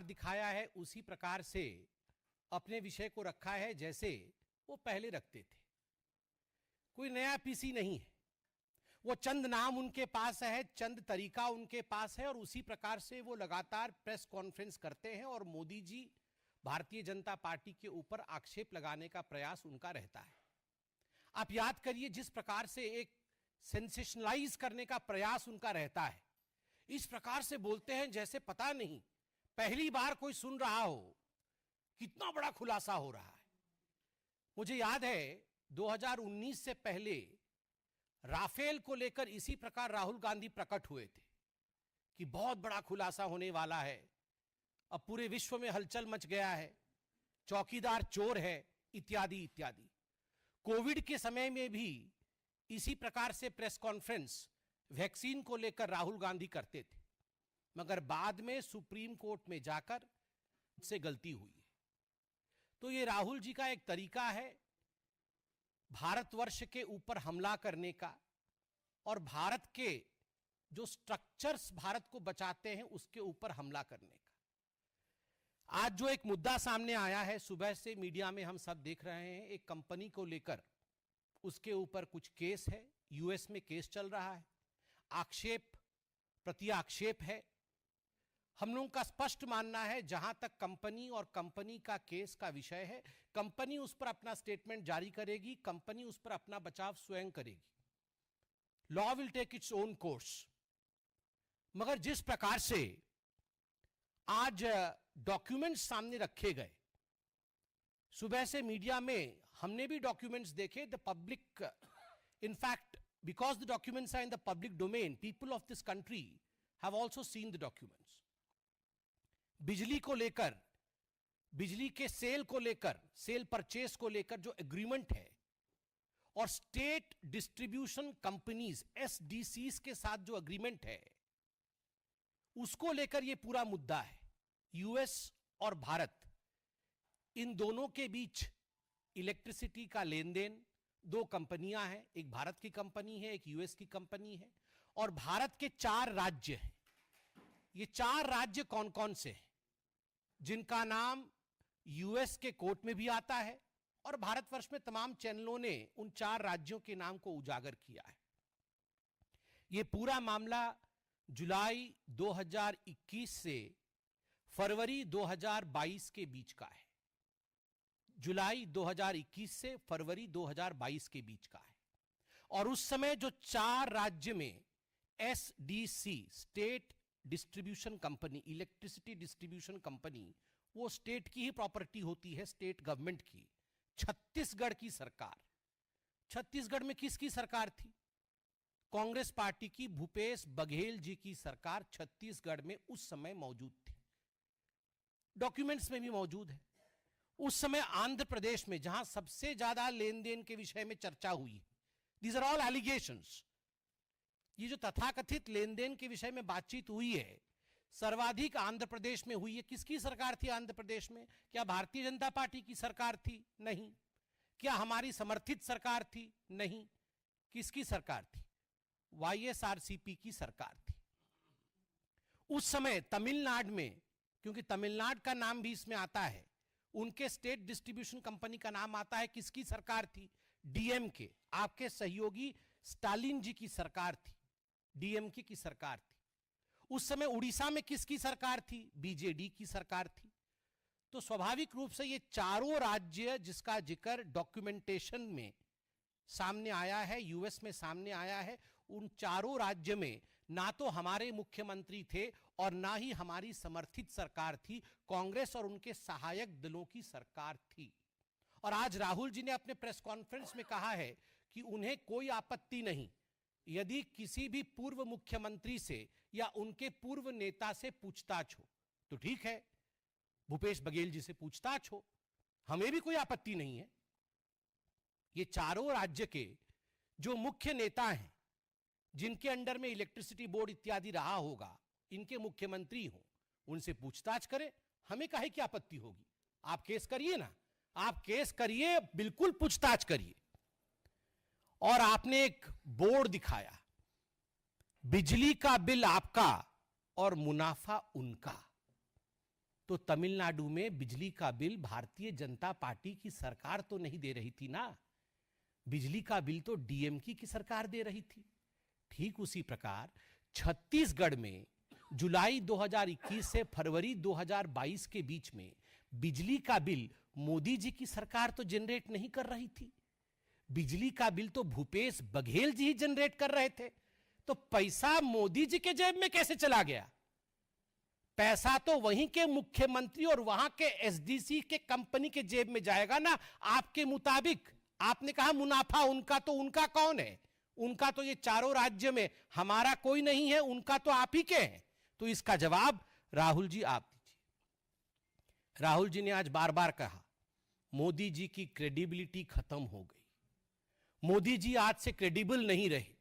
प्रकार दिखाया है उसी प्रकार से अपने विषय को रखा है जैसे वो पहले रखते थे। कोई नया पीसी नहीं है, वो चंद नाम उनके पास है, चंद तरीका उनके पास है और उसी प्रकार से वो लगातार प्रेस कॉन्फ्रेंस करते हैं और मोदी जी भारतीय जनता पार्टी के ऊपर आक्षेप लगाने का प्रयास उनका रहता है। आप याद करिए जिस प्रकार से एक सेंसेशनलाइज करने का प्रयास उनका रहता है, इस प्रकार से बोलते हैं जैसे पता नहीं पहली बार कोई सुन रहा हो, कितना बड़ा खुलासा हो रहा है। मुझे याद है 2019 से पहले राफेल को लेकर इसी प्रकार राहुल गांधी प्रकट हुए थे कि बहुत बड़ा खुलासा होने वाला है, अब पूरे विश्व में हलचल मच गया है, चौकीदार चोर है, इत्यादि इत्यादि। कोविड के समय में भी इसी प्रकार से प्रेस कॉन्फ्रेंस वैक्सीन को लेकर राहुल गांधी करते थे, मगर बाद में सुप्रीम कोर्ट में जाकर से गलती हुई है। तो ये राहुल जी का एक तरीका है भारतवर्ष के ऊपर हमला करने का और भारत के जो स्ट्रक्चर्स भारत को बचाते हैं उसके ऊपर हमला करने का। आज जो एक मुद्दा सामने आया है, सुबह से मीडिया में हम सब देख रहे हैं, एक कंपनी को लेकर उसके ऊपर कुछ केस है, यूएस में केस चल रहा है, आक्षेप प्रति आक्षेप है। हम लोगों का स्पष्ट मानना है जहां तक कंपनी और कंपनी का केस का विषय है, कंपनी उस पर अपना स्टेटमेंट जारी करेगी, कंपनी उस पर अपना बचाव स्वयं करेगी। Law will take its own course. मगर जिस प्रकार से आज डॉक्यूमेंट्स सामने रखे गए, सुबह से मीडिया में हमने भी डॉक्यूमेंट्स देखे, the public, in fact because the documents are in the public domain, people of this country have also seen the documents. बिजली को लेकर, बिजली के सेल को लेकर, सेल परचेस को लेकर जो एग्रीमेंट है और स्टेट डिस्ट्रीब्यूशन कंपनीज एसडीसीज के साथ जो एग्रीमेंट है, उसको लेकर यह पूरा मुद्दा है। यूएस और भारत, इन दोनों के बीच इलेक्ट्रिसिटी का लेन देन, दो कंपनियां हैं, एक भारत की कंपनी है, एक यूएस की कंपनी है, और भारत के 4 राज्य हैं। ये 4 राज्य कौन कौन से हैं, जिनका नाम यूएस के कोर्ट में भी आता है और भारतवर्ष में तमाम चैनलों ने उन 4 राज्यों के नाम को उजागर किया है। यह पूरा मामला जुलाई 2021 से फरवरी 2022 के बीच का है। जुलाई 2021 से फरवरी 2022 के बीच का है। और उस समय जो 4 राज्य में SDC, state distribution company, electricity distribution company, वो स्टेट की ही प्रॉपर्टी होती है, स्टेट गवर्नमेंट की। छत्तीसगढ़ की सरकार, छत्तीसगढ़ में किसकी सरकार थी? कांग्रेस पार्टी की, भूपेश बघेल जी की सरकार छत्तीसगढ़ में उस समय मौजूद थी, डॉक्यूमेंट्स में भी मौजूद है। उस समय आंध्र प्रदेश में, जहां सबसे ज्यादा लेन देन के विषय में चर्चा हुई, दीज आर ऑल एलिगेशंस, ये जो तथाकथित लेन देन के विषय में बातचीत हुई है, सर्वाधिक आंध्र प्रदेश में हुई है। किसकी सरकार थी आंध्र प्रदेश में? क्या भारतीय जनता पार्टी की सरकार थी? नहीं। क्या हमारी समर्थित सरकार थी? नहीं। किसकी सरकार थी? वाईएसआरसीपी की सरकार थी। उस समय तमिलनाडु में, क्योंकि तमिलनाडु का नाम भी इसमें आता है, उनके स्टेट डिस्ट्रीब्यूशन कंपनी का नाम आता है। किसकी सरकार थी? डीएमके, आपके सहयोगी स्टालिन जी की सरकार थी, डीएमके की सरकार थी। उस समय उड़ीसा में किसकी सरकार थी? बीजेडी की सरकार थी। तो स्वाभाविक रूप से ये चारों राज्य जिसका जिक्र डॉक्यूमेंटेशन में सामने आया है, यूएस में सामने आया है, उन चारों राज्य में ना तो हमारे मुख्यमंत्री थे और ना ही हमारी समर्थित सरकार थी, कांग्रेस और उनके सहायक दलों की सरकार थी। और आज राहुल जी ने अपने प्रेस कॉन्फ्रेंस में कहा है कि उन्हें कोई आपत्ति नहीं यदि किसी भी पूर्व मुख्यमंत्री से या उनके पूर्व नेता से पूछताछ हो, तो ठीक है, भूपेश बघेल जी से पूछताछ हो, हमें भी कोई आपत्ति नहीं है। ये चारों राज्य के जो मुख्य नेता हैं, जिनके अंडर में इलेक्ट्रिसिटी बोर्ड इत्यादि रहा होगा, इनके मुख्यमंत्री हो, उनसे पूछताछ करें, हमें काहे की आपत्ति होगी? आप केस करिए ना, आप केस करिए, बिल्कुल पूछताछ करिए। और आपने एक बोर्ड दिखाया, बिजली का बिल आपका और मुनाफा उनका। तो तमिलनाडु में बिजली का बिल भारतीय जनता पार्टी की सरकार तो नहीं दे रही थी ना, बिजली का बिल तो डीएमके की सरकार दे रही थी। ठीक उसी प्रकार छत्तीसगढ़ में जुलाई 2021 से फरवरी 2022 के बीच में बिजली का बिल मोदी जी की सरकार तो जनरेट नहीं कर रही थी, बिजली का बिल तो भूपेश बघेल जी ही जनरेट कर रहे थे। तो पैसा मोदी जी के जेब में कैसे चला गया? पैसा तो वहीं के मुख्यमंत्री और वहां के एसडीसी के कंपनी के जेब में जाएगा ना। आपके मुताबिक आपने कहा मुनाफा उनका, तो उनका कौन है? उनका तो ये चारों राज्य में, हमारा कोई नहीं है, उनका तो आप ही के हैं। तो इसका जवाब राहुल जी आप दीजिए। राहुल जी ने आज बार बार कहा मोदी जी की क्रेडिबिलिटी खत्म हो गई, मोदी जी आज से क्रेडिबल नहीं रहे,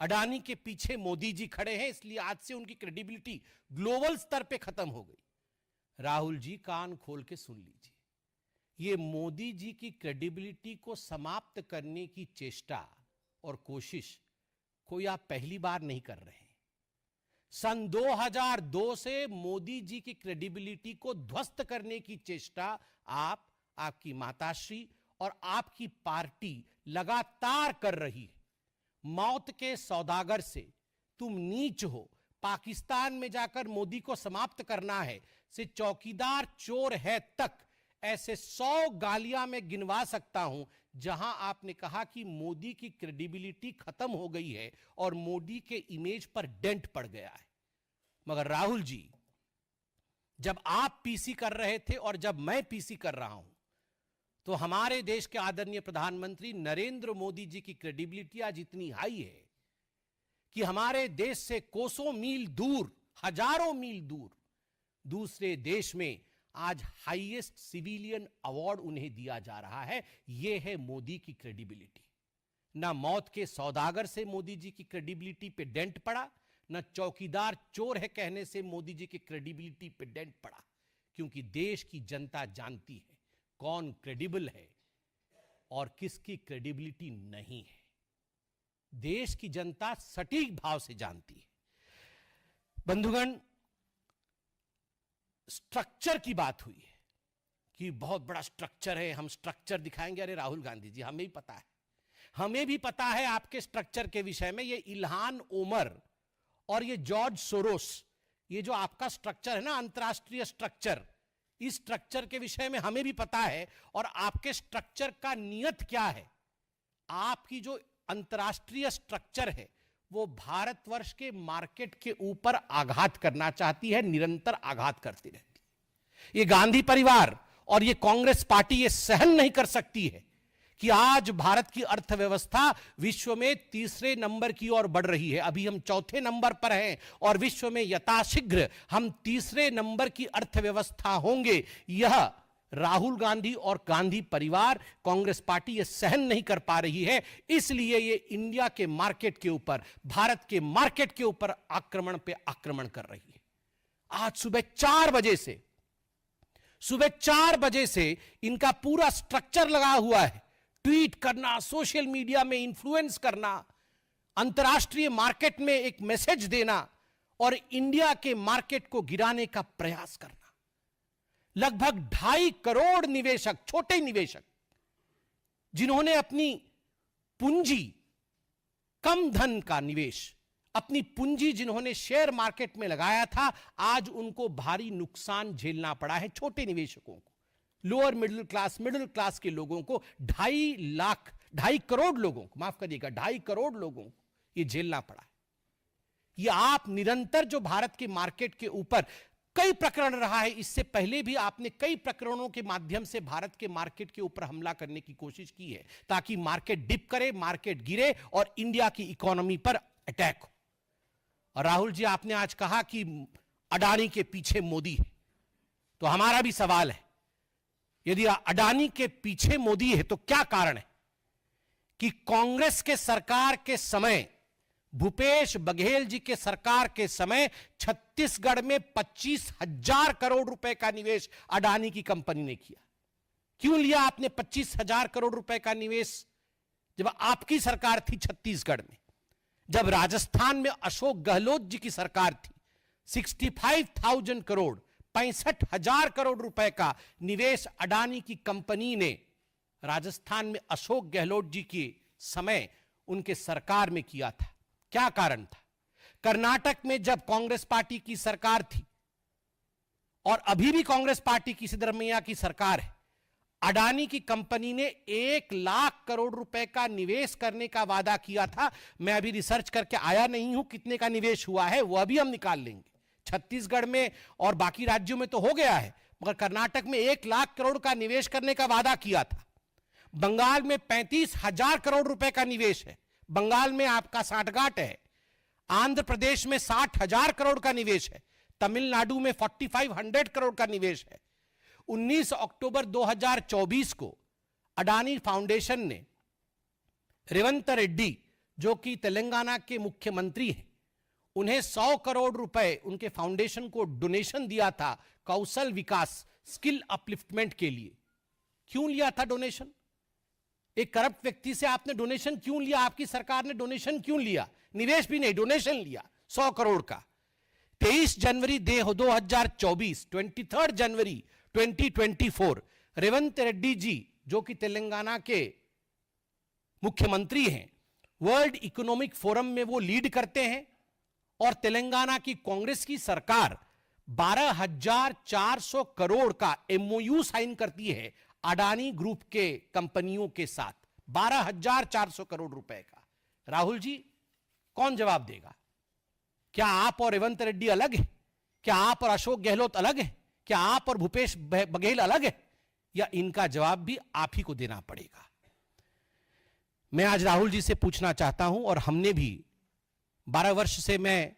अडानी के पीछे मोदी जी खड़े हैं इसलिए आज से उनकी क्रेडिबिलिटी ग्लोबल स्तर पे खत्म हो गई। राहुल जी कान खोल के सुन लीजिए, ये मोदी जी की क्रेडिबिलिटी को समाप्त करने की चेष्टा और कोशिश कोई आप पहली बार नहीं कर रहे हैं। सन 2002 से मोदी जी की क्रेडिबिलिटी को ध्वस्त करने की चेष्टा आप, आपकी माताश्री और आपकी पार्टी लगातार कर रही है। मौत के सौदागर से तुम नीच हो, पाकिस्तान में जाकर मोदी को समाप्त करना है, से चौकीदार चोर है तक, ऐसे 100 गालियां मैं गिनवा सकता हूं जहां आपने कहा कि मोदी की क्रेडिबिलिटी खत्म हो गई है और मोदी के इमेज पर डेंट पड़ गया है। मगर राहुल जी, जब आप पीसी कर रहे थे और जब मैं पीसी कर रहा हूं, तो हमारे देश के आदरणीय प्रधानमंत्री नरेंद्र मोदी जी की क्रेडिबिलिटी आज इतनी हाई है कि हमारे देश से कोसों मील दूर, हजारों मील दूर दूसरे देश में आज हाईएस्ट सिविलियन अवार्ड उन्हें दिया जा रहा है। यह है मोदी की क्रेडिबिलिटी। ना मौत के सौदागर से मोदी जी की क्रेडिबिलिटी पे डेंट पड़ा, ना चौकीदार चोर है कहने से मोदी जी की क्रेडिबिलिटी पे डेंट पड़ा, क्योंकि देश की जनता जानती है कौन क्रेडिबल है और किसकी क्रेडिबिलिटी नहीं है। देश की जनता सटीक भाव से जानती है। बंधुगण, स्ट्रक्चर की बात हुई है कि बहुत बड़ा स्ट्रक्चर है, हम स्ट्रक्चर दिखाएंगे। अरे राहुल गांधी जी, हमें भी पता है, हमें भी पता है आपके स्ट्रक्चर के विषय में। ये इल्हान ओमर और ये जॉर्ज सोरोस, ये जो आपका स्ट्रक्चर है ना, अंतरराष्ट्रीय स्ट्रक्चर, इस स्ट्रक्चर के विषय में हमें भी पता है। और आपके स्ट्रक्चर का नियत क्या है? आपकी जो अंतरराष्ट्रीय स्ट्रक्चर है वो भारतवर्ष के मार्केट के ऊपर आघात करना चाहती है, निरंतर आघात करती रहती है। ये गांधी परिवार और ये कांग्रेस पार्टी ये सहन नहीं कर सकती है कि आज भारत की अर्थव्यवस्था विश्व में तीसरे नंबर की ओर बढ़ रही है। अभी हम चौथे नंबर पर हैं और विश्व में यथाशीघ्र हम तीसरे नंबर की अर्थव्यवस्था होंगे। यह राहुल गांधी और गांधी परिवार, कांग्रेस पार्टी ये सहन नहीं कर पा रही है, इसलिए ये इंडिया के मार्केट के ऊपर, भारत के मार्केट के ऊपर आक्रमण पे आक्रमण कर रही है। आज सुबह 4 बजे से इनका पूरा स्ट्रक्चर लगा हुआ है। ट्वीट करना, सोशल मीडिया में इन्फ्लुएंस करना, अंतरराष्ट्रीय मार्केट में एक मैसेज देना और इंडिया के मार्केट को गिराने का प्रयास करना। लगभग 2.5 करोड़ निवेशक, छोटे निवेशक, जिन्होंने अपनी पूंजी, कम धन का निवेश, अपनी पूंजी जिन्होंने शेयर मार्केट में लगाया था, आज उनको भारी नुकसान झेलना पड़ा है। छोटे निवेशकों को, लोअर मिडिल क्लास के लोगों को, 2.5 करोड़ लोगों को, माफ करिएगा, 2.5 करोड़ लोगों को यह झेलना पड़ा है। ये आप निरंतर जो भारत के मार्केट के ऊपर कई प्रकरण रहा है, इससे पहले भी आपने कई प्रकरणों के माध्यम से भारत के मार्केट के ऊपर हमला करने की कोशिश की है, ताकि मार्केट डिप करे, मार्केट गिरे और इंडिया की इकोनॉमी पर अटैक हो। और राहुल जी, आपने आज कहा कि अडानी के पीछे मोदी है, तो हमारा भी सवाल है, यदि अडानी के पीछे मोदी है तो क्या कारण है कि कांग्रेस के सरकार के समय, भूपेश बघेल जी के सरकार के समय छत्तीसगढ़ में 25,000 करोड़ रुपए का निवेश अडानी की कंपनी ने किया? क्यों लिया आपने 25,000 करोड़ रुपए का निवेश जब आपकी सरकार थी छत्तीसगढ़ में? जब राजस्थान में अशोक गहलोत जी की सरकार थी, 65,000 करोड़ 65,000 करोड़ रुपए का निवेश अडानी की कंपनी ने राजस्थान में अशोक गहलोत जी के समय उनके सरकार में किया था। क्या कारण था? कर्नाटक में जब कांग्रेस पार्टी की सरकार थी और अभी भी कांग्रेस पार्टी की सिद्धरमैया की सरकार है, अडानी की कंपनी ने 1 लाख करोड़ रुपए का निवेश करने का वादा किया था। मैं अभी रिसर्च करके आया नहीं हूं कितने का निवेश हुआ है, वह भी हम निकाल लेंगे। छत्तीसगढ़ में और बाकी राज्यों में तो हो गया है, मगर कर्नाटक में 1 लाख करोड़ का निवेश करने का वादा किया था। बंगाल में 35,000 करोड़ रुपए का निवेश है, बंगाल में आपका साठगांठ है। आंध्र प्रदेश में 60,000 करोड़ का निवेश है, तमिलनाडु में 4500 करोड़ का निवेश है। 19 अक्टूबर 2024 को अडानी फाउंडेशन ने रेवंत रेड्डी, जो कि तेलंगाना के मुख्यमंत्री हैं, उन्हें 100 करोड़ रुपए उनके फाउंडेशन को डोनेशन दिया था कौशल विकास, स्किल अपलिफ्टमेंट के लिए। क्यों लिया था डोनेशन? एक करप्ट व्यक्ति से आपने डोनेशन क्यों लिया? आपकी सरकार ने डोनेशन क्यों लिया? निवेश भी नहीं, डोनेशन लिया 100 करोड़ का। 23 जनवरी 2024, 23 जनवरी 2024, रेवंत रेड्डी जी, जो कि तेलंगाना के मुख्यमंत्री हैं, वर्ल्ड इकोनॉमिक फोरम में वो लीड करते हैं और तेलंगाना की कांग्रेस की सरकार 12,400 करोड़ का एमओयू साइन करती है अडानी ग्रुप के कंपनियों के साथ। 12,400 करोड़ रुपए का। राहुल जी, कौन जवाब देगा? क्या आप और रेवंत रेड्डी अलग है? क्या आप और अशोक गहलोत अलग है? क्या आप और भूपेश बघेल अलग है? या इनका जवाब भी आप ही को देना पड़ेगा? मैं आज राहुल जी से पूछना चाहता हूं, और हमने भी 12 वर्ष से मैं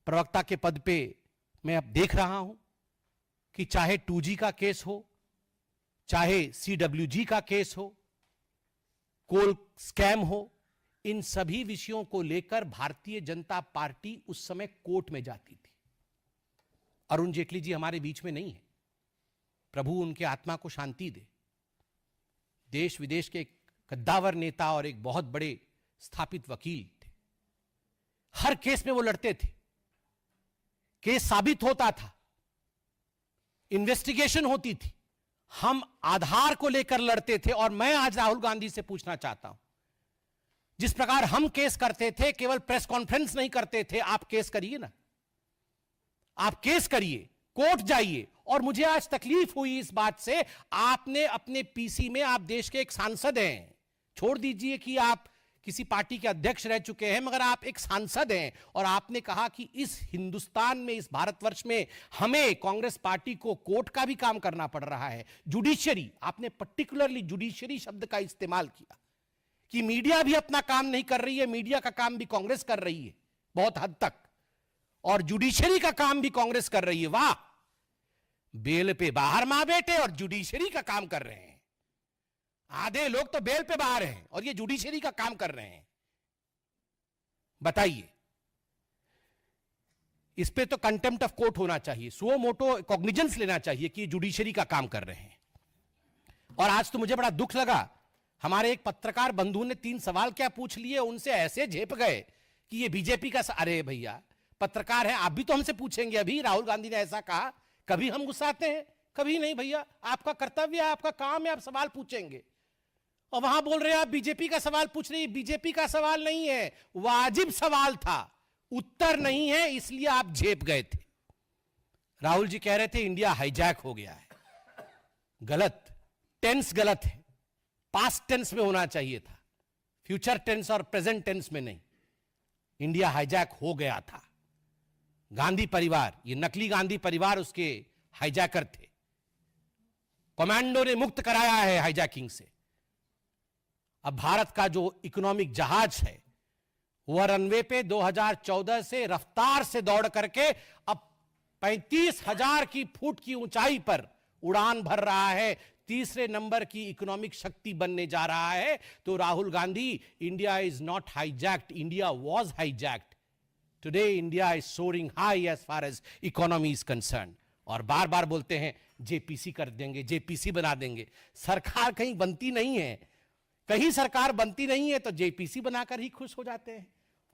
प्रवक्ता के पद पे मैं अब देख रहा हूं कि चाहे 2G का केस हो, चाहे CWG का केस हो, कोल स्कैम हो, इन सभी विषयों को लेकर भारतीय जनता पार्टी उस समय कोर्ट में जाती थी। अरुण जेटली जी हमारे बीच में नहीं है, प्रभु उनके आत्मा को शांति दे। देश विदेश के एक कद्दावर नेता और एक बहुत बड़े स्थापित वकील थे। हर केस में वो लड़ते थे, केस साबित होता था, इन्वेस्टिगेशन होती थी, हम आधार को लेकर लड़ते थे। और मैं आज राहुल गांधी से पूछना चाहता हूं, जिस प्रकार हम केस करते थे, केवल प्रेस कॉन्फ्रेंस नहीं करते थे, आप केस करिए ना, आप केस करिए, कोर्ट जाइए। और मुझे आज तकलीफ हुई इस बात से, आपने अपने पीसी में, आप देश के एक सांसद हैं, छोड़ दीजिए कि आप किसी पार्टी के अध्यक्ष रह चुके हैं, मगर आप एक सांसद हैं, और आपने कहा कि इस हिंदुस्तान में, इस भारतवर्ष में हमें कांग्रेस पार्टी को कोर्ट का भी काम करना पड़ रहा है, जुडिशियरी। आपने पर्टिकुलरली जुडिशियरी शब्द का इस्तेमाल किया कि मीडिया भी अपना काम नहीं कर रही है, मीडिया का काम भी कांग्रेस कर रही है बहुत हद तक, और जुडिशियरी का काम भी कांग्रेस कर रही है। वाह, बेल पे बाहर मां बेटे और जुडिशियरी का काम कर रहे हैं। आधे लोग तो बेल पे बाहर हैं और ये जुडिशियरी का काम कर रहे हैं। बताइए, इस पे तो कंटेम्प्ट ऑफ कोर्ट होना चाहिए, सुओ मोटो कॉग्निजेंस लेना चाहिए कि ये जुडिशियरी का काम कर रहे हैं। और आज तो मुझे बड़ा दुख लगा, हमारे एक पत्रकार बंधु ने 3 सवाल क्या पूछ लिए, उनसे ऐसे झेप गए कि ये बीजेपी का। अरे भैया, पत्रकार हैं, आप भी तो हमसे पूछेंगे। अभी राहुल गांधी ने ऐसा कहा, कभी हम गुस्साते हैं? कभी नहीं भैया, आपका कर्तव्य है, आपका काम है, आप सवाल पूछेंगे। और वहां बोल रहे हैं आप बीजेपी का सवाल पूछ रही है। बीजेपी का सवाल नहीं है, वाजिब सवाल था, उत्तर नहीं है, इसलिए आप झेप गए थे। राहुल जी कह रहे थे इंडिया हाईजैक हो गया है। गलत, टेंस गलत है, पास्ट टेंस में होना चाहिए था, फ्यूचर टेंस और प्रेजेंट टेंस में नहीं। इंडिया हाईजैक हो गया था। गांधी परिवार, ये नकली गांधी परिवार उसके हाईजैकर थे। कमांडो ने मुक्त कराया है हाईजैकिंग से। अब भारत का जो इकोनॉमिक जहाज है वह रनवे पे 2014 से रफ्तार से दौड़ करके अब 35,000 की फुट की ऊंचाई पर उड़ान भर रहा है, तीसरे नंबर की इकोनॉमिक शक्ति बनने जा रहा है। तो Rahul Gandhi, India is not hijacked, India was hijacked. Today India is soaring high as far as economy is concerned. और बार बार बोलते हैं जेपीसी कर देंगे, जेपीसी बना देंगे। सरकार कहीं बनती नहीं है, कहीं सरकार बनती नहीं है तो जेपीसी बनाकर ही खुश हो जाते हैं।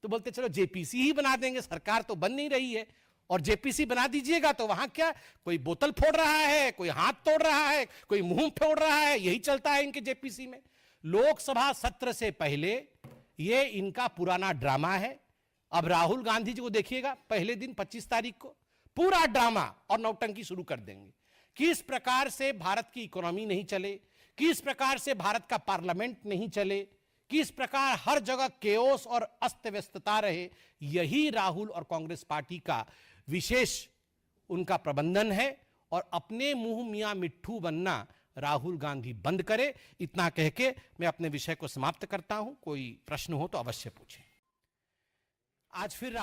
तो बोलते चलो जेपीसी ही बना देंगे, सरकार तो बन नहीं रही है। और जेपीसी बना दीजिएगा तो वहां क्या, कोई बोतल फोड़ रहा है, कोई हाथ तोड़ रहा है, कोई मुंह फोड़ रहा है, यही चलता है इनके जेपीसी में। लोकसभा सत्र से पहले ये इनका पुराना ड्रामा है। अब राहुल गांधी जी को देखिएगा, पहले दिन 25 तारीख को पूरा ड्रामा और नौटंकी शुरू कर देंगे। किस प्रकार से भारत की इकोनॉमी नहीं चले, किस प्रकार से भारत का पार्लियामेंट नहीं चले, किस प्रकार हर जगह केओस और अस्त व्यस्तता रहे, यही राहुल और कांग्रेस पार्टी का विशेष उनका प्रबंधन है। और अपने मुंह मियां मिट्ठू बनना राहुल गांधी बंद करे। इतना कह के मैं अपने विषय को समाप्त करता हूं। कोई प्रश्न हो तो अवश्य पूछें। आज फिर राहुल